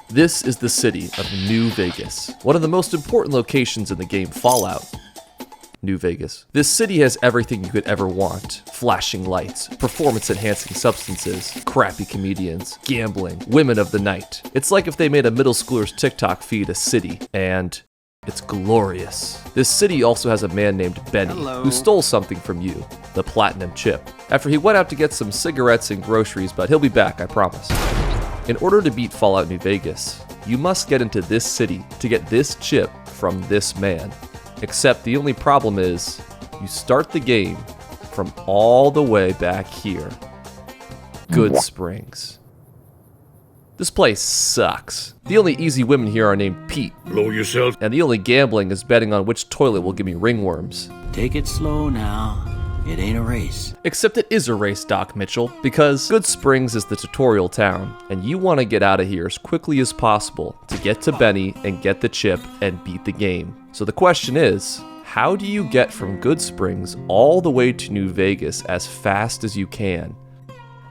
This is the city of New Vegas, one of the most important locations in the game Fallout. New Vegas. This city has everything you could ever want. Flashing lights, performance-enhancing substances, crappy comedians, gambling, women of the night. It's like if they made a middle schooler's TikTok feed a city, and it's glorious. This city also has a man named Benny, who stole something from you, the platinum chip, after he went out to get some cigarettes and groceries, but he'll be back, I promise. In order to beat Fallout New Vegas, you must get into this city to get this chip from this man. Except the only problem is, you start the game from all the way back here. Goodsprings. This place sucks. The only easy women here are named Pete. Blow yourself. And the only gambling is betting on which toilet will give me ringworms. Take it slow now. It ain't a race. Except it is a race, Doc Mitchell, because Goodsprings is the tutorial town, and you want to get out of here as quickly as possible to get to Benny and get the chip and beat the game. So the question is, how do you get from Goodsprings all the way to New Vegas as fast as you can?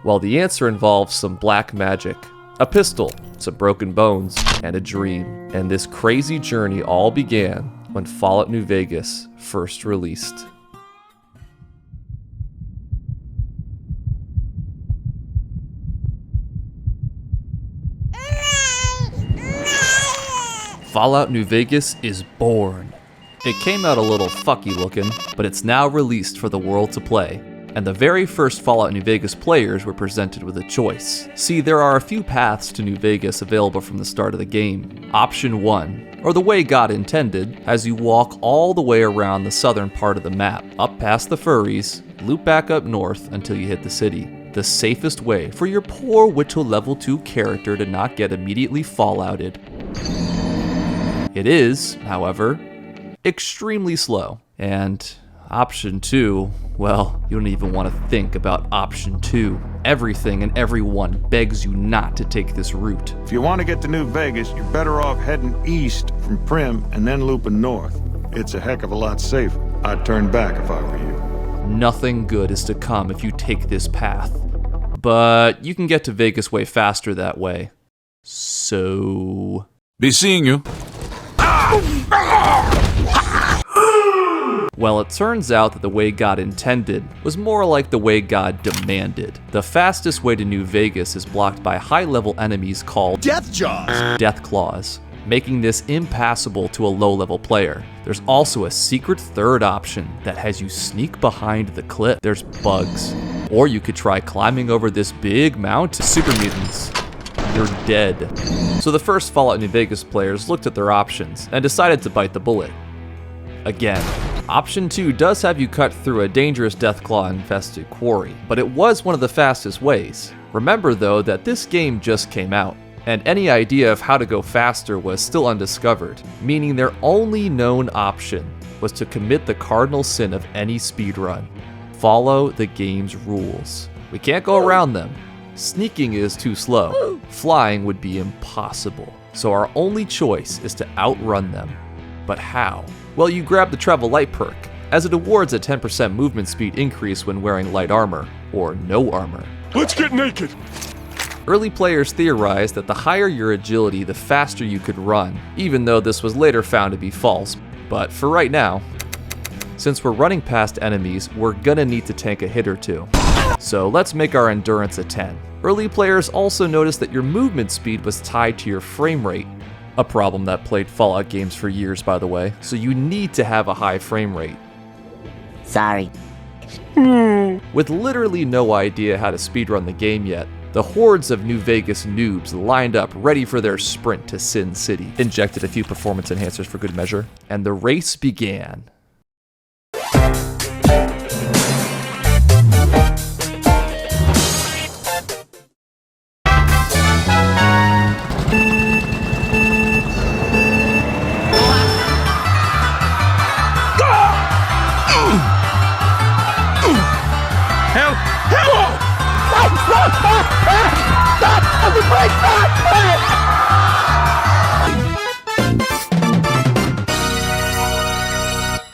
Well, the answer involves some black magic, a pistol, some broken bones, and a dream. And this crazy journey all began when Fallout New Vegas first released. Fallout New Vegas is born. It came out a little fucky looking, but it's now released for the world to play. And the very first Fallout New Vegas players were presented with a choice. See, there are a few paths to New Vegas available from the start of the game. Option 1, or the way God intended, has you walk all the way around the southern part of the map, up past the furries, loop back up north until you hit the city. The safest way for your poor Whittle level 2 character to not get immediately fallouted. It is, however, extremely slow. And option 2, well, you don't even want to think about option 2. Everything and everyone begs you not to take this route. If you want to get to New Vegas, you're better off heading east from Prim and then looping north. It's a heck of a lot safer. I'd turn back if I were you. Nothing good is to come if you take this path. But you can get to Vegas way faster that way. So... Be seeing you. Well, it turns out that the way God intended was more like the way God demanded. The fastest way to New Vegas is blocked by high-level enemies called Death Jaws, Death Claws, making this impassable to a low-level player. There's also a secret third option that has you sneak behind the cliff. There's bugs. Or you could try climbing over this big mountain. Super mutants. You're dead. So the first Fallout New Vegas players looked at their options and decided to bite the bullet. Again, option 2 does have you cut through a dangerous Deathclaw-infested quarry, but it was one of the fastest ways. Remember though that this game just came out, and any idea of how to go faster was still undiscovered, meaning their only known option was to commit the cardinal sin of any speedrun. Follow the game's rules. We can't go around them. Sneaking is too slow. Flying would be impossible. So our only choice is to outrun them. But how? Well, you grab the Travel Light perk, as it awards a 10% movement speed increase when wearing light armor, or no armor. Let's get naked. Early players theorized that the higher your agility, the faster you could run, even though this was later found to be false. But for right now, since we're running past enemies, we're gonna need to tank a hit or two. So let's make our endurance a 10. Early players also noticed that your movement speed was tied to your frame rate, a problem that plagued Fallout games for years, by the way, so you need to have a high frame rate. Sorry. With literally no idea how to speedrun the game yet, the hordes of New Vegas noobs lined up ready for their sprint to Sin City, injected a few performance enhancers for good measure, and the race began.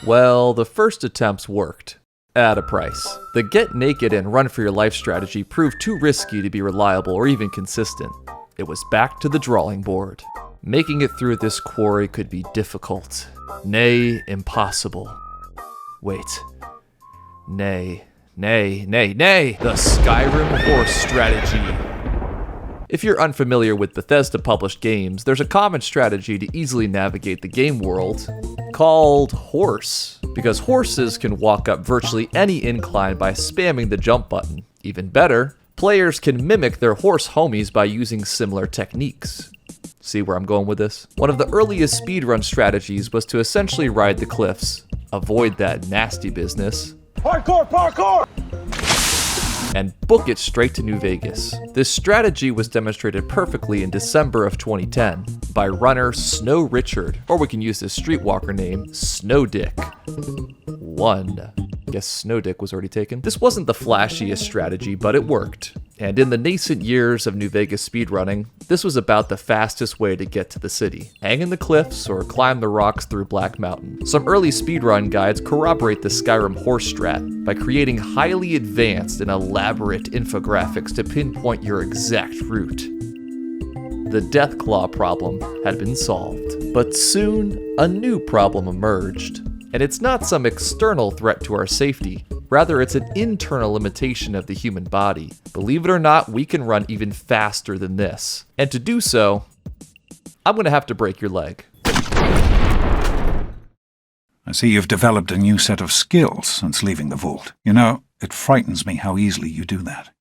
Well, the first attempts worked. At a price. The get naked and run for your life strategy proved too risky to be reliable or even consistent. it was back to the drawing board. Making it through this quarry could be difficult, nay, impossible. Wait. Nay. The Skyrim horse strategy. If you're unfamiliar with Bethesda-published games, there's a common strategy to easily navigate the game world called horse, because horses can walk up virtually any incline by spamming the jump button. Even better, players can mimic their horse homies by using similar techniques. See where I'm going with this? One of the earliest speedrun strategies was to essentially ride the cliffs, avoid that nasty business, Parkour! and book it straight to New Vegas. This strategy was demonstrated perfectly in December of 2010 by runner Snow Richard, or we can use his streetwalker name, Snowdick 1. Guess Snowdick was already taken. This wasn't the flashiest strategy, but it worked. And in the nascent years of New Vegas speedrunning, this was about the fastest way to get to the city. Hang in the cliffs or climb the rocks through Black Mountain. Some early speedrun guides corroborate the Skyrim horse strat by creating highly advanced and elaborate infographics to pinpoint your exact route. The Deathclaw problem had been solved, but soon a new problem emerged. And it's not some external threat to our safety. Rather, it's an internal limitation of the human body. Believe it or not, we can run even faster than this. And to do so, I'm gonna have to break your leg. I see you've developed a new set of skills since leaving the vault. You know, it frightens me how easily you do that.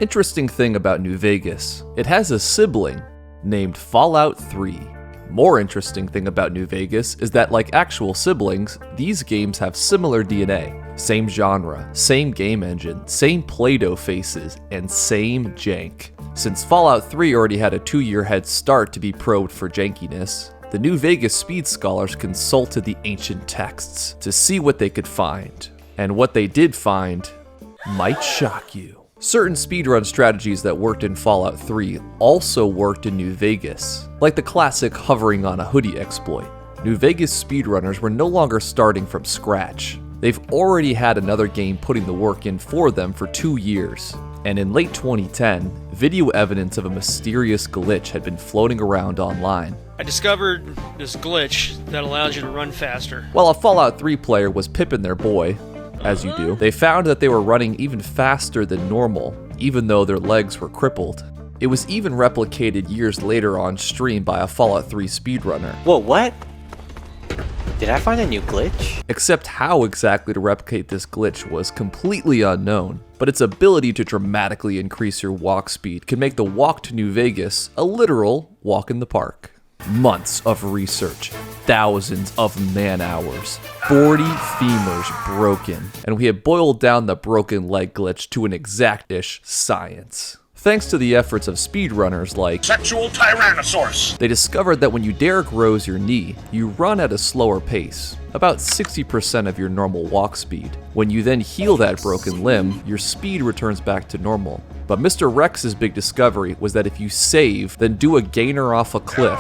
Interesting thing about New Vegas, it has a sibling named Fallout 3. More interesting thing about New Vegas is that, like actual siblings, these games have similar DNA. Same genre, same game engine, same Play-Doh faces, and same jank. Since Fallout 3 already had a 2-year head start to be probed for jankiness, the New Vegas speed scholars consulted the ancient texts to see what they could find. And what they did find might shock you. Certain speedrun strategies that worked in Fallout 3 also worked in New Vegas, like the classic hovering on a hoodie exploit. New Vegas speedrunners were no longer starting from scratch. They've already had another game putting the work in for them for 2 years. And in late 2010, video evidence of a mysterious glitch had been floating around online. I discovered this glitch that allows you to run faster. While a Fallout 3 player was pipping their boy, as you do, they found that they were running even faster than normal, even though their legs were crippled. It was even replicated years later on stream by a Fallout 3 speedrunner. Whoa, what? Did I find a new glitch? Except how exactly to replicate this glitch was completely unknown, but its ability to dramatically increase your walk speed can make the walk to New Vegas a literal walk in the park. Months of research, thousands of man-hours, 40 femurs broken, and we have boiled down the broken leg glitch to an exact-ish science. Thanks to the efforts of speedrunners like Sexual Tyrannosaurus. They discovered that when you Derek Rose your knee, you run at a slower pace, about 60% of your normal walk speed. When you then heal that broken limb, your speed returns back to normal. But Mr. Rex's big discovery was that if you save, then do a gainer off a cliff,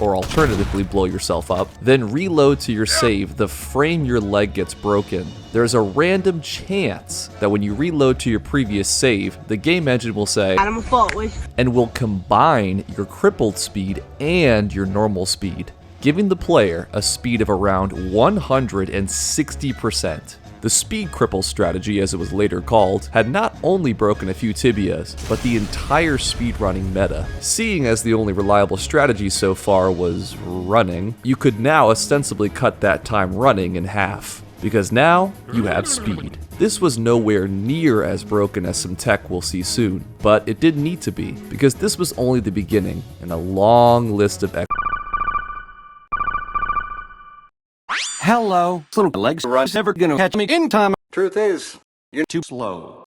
or alternatively blow yourself up, then reload to your save, the frame your leg gets broken. There's a random chance that when you reload to your previous save, the game engine will say, and will combine your crippled speed and your normal speed, giving the player a speed of around 160%. The speed cripple strategy, as it was later called, had not only broken a few tibias, but the entire speedrunning meta. Seeing as the only reliable strategy so far was running, you could now ostensibly cut that time running in half, because now you have speed. This was nowhere near as broken as some tech we'll see soon, but it didn't need to be, because this was only the beginning in a long list of Hello. Little legs are never gonna catch me in time. Truth is, you're too slow.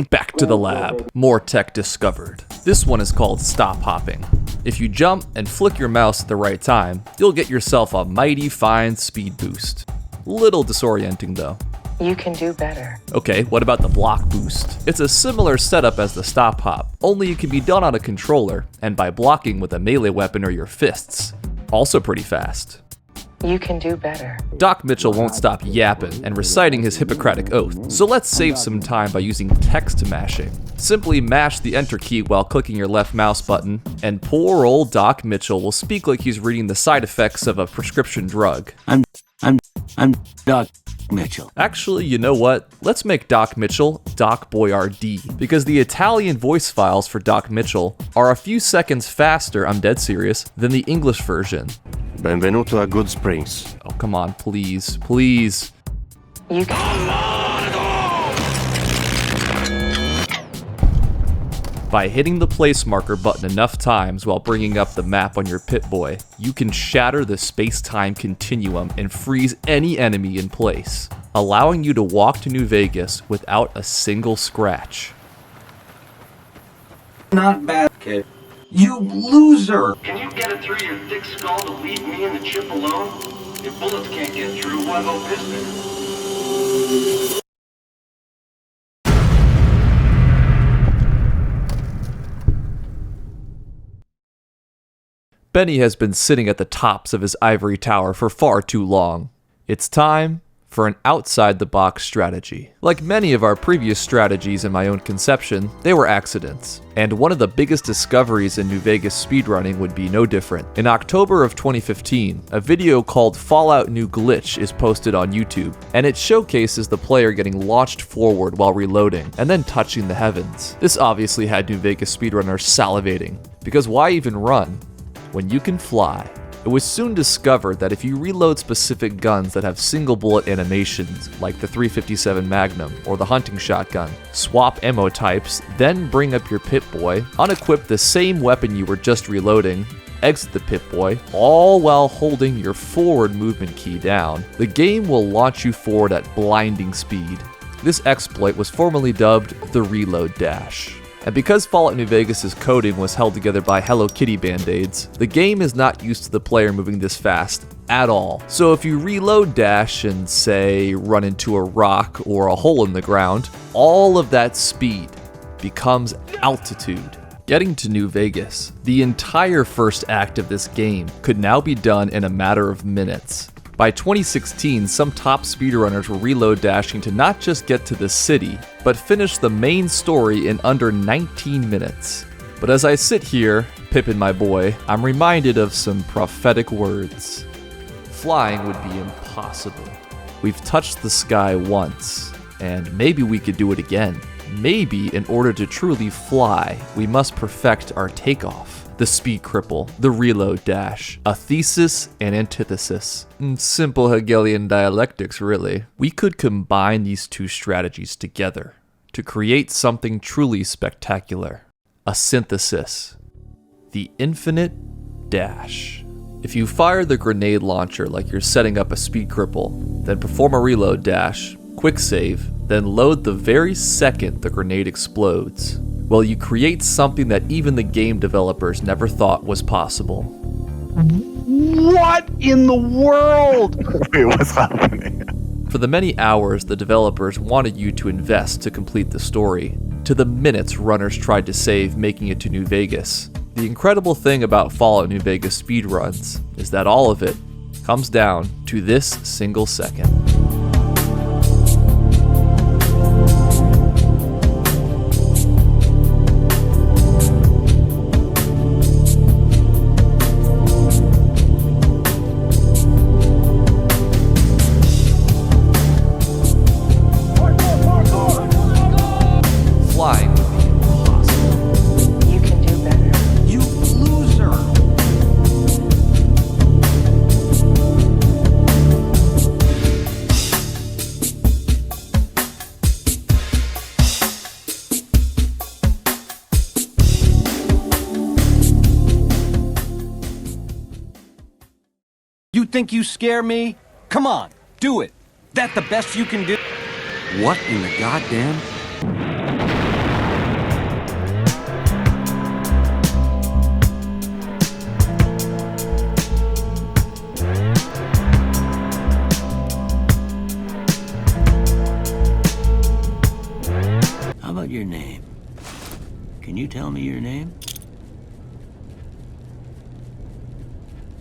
Back to the lab. More tech discovered. This one is called stop hopping. If you jump and flick your mouse at the right time, you'll get yourself a mighty fine speed boost. Little disorienting though. You can do better. Okay, what about the block boost? It's a similar setup as the stop hop, only it can be done on a controller and by blocking with a melee weapon or your fists. Also pretty fast. You can do better. Doc Mitchell won't stop yapping and reciting his Hippocratic oath, so let's save some time by using text mashing. Simply mash the enter key while clicking your left mouse button, and poor old Doc Mitchell will speak like he's reading the side effects of a prescription drug. I'm Doc Mitchell. Actually, you know what? Let's make Doc Mitchell Doc Boyardee, because the Italian voice files for Doc Mitchell are a few seconds faster, I'm dead serious, than the English version. Benvenuto a Good Springs. Oh, come on, please, please. You can. By hitting the place marker button enough times while bringing up the map on your Pip-Boy, you can shatter the space-time continuum and freeze any enemy in place, allowing you to walk to New Vegas without a single scratch. Not bad, kid. You loser! Can you get it through your thick skull to leave me and the chip alone? If bullets can't get through, what hope is there? Benny has been sitting at the tops of his ivory tower for far too long. It's time for an outside-the-box strategy. Like many of our previous strategies in my own conception, they were accidents. And one of the biggest discoveries in New Vegas speedrunning would be no different. In October of 2015, a video called Fallout New Glitch is posted on YouTube, and it showcases the player getting launched forward while reloading, and then touching the heavens. This obviously had New Vegas speedrunners salivating, because why even run when you can fly? It was soon discovered that if you reload specific guns that have single bullet animations, like the 357 Magnum or the hunting shotgun, swap ammo types, then bring up your Pip-Boy, unequip the same weapon you were just reloading, exit the Pip-Boy, all while holding your forward movement key down, the game will launch you forward at blinding speed. This exploit was formerly dubbed the Reload Dash. And because Fallout New Vegas' coding was held together by Hello Kitty band-aids, the game is not used to the player moving this fast at all. So if you reload dash and, say, run into a rock or a hole in the ground, all of that speed becomes altitude. Getting to New Vegas, the entire first act of this game could now be done in a matter of minutes. By 2016, some top speedrunners were reload dashing to not just get to the city, but finish the main story in under 19 minutes. But as I sit here, Pippin my boy, I'm reminded of some prophetic words. Flying would be impossible. We've touched the sky once, and maybe we could do it again. Maybe in order to truly fly, we must perfect our takeoff. The speed cripple, the reload dash, a thesis and antithesis. Simple Hegelian dialectics, really. We could combine these two strategies together to create something truly spectacular. A synthesis. The infinite dash. If you fire the grenade launcher like you're setting up a speed cripple, then perform a reload dash, quick save, then load the very second the grenade explodes, well, you create something that even the game developers never thought was possible. What in the world? Wait, what's happening? For the many hours the developers wanted you to invest to complete the story, to the minutes runners tried to save making it to New Vegas, the incredible thing about Fallout New Vegas speedruns is that all of it comes down to this single second. Flying would be impossible. You can do better. You loser! You think you scare me? Come on, do it. That the best you can do? What in the goddamn? How about your name? Can you tell me your name?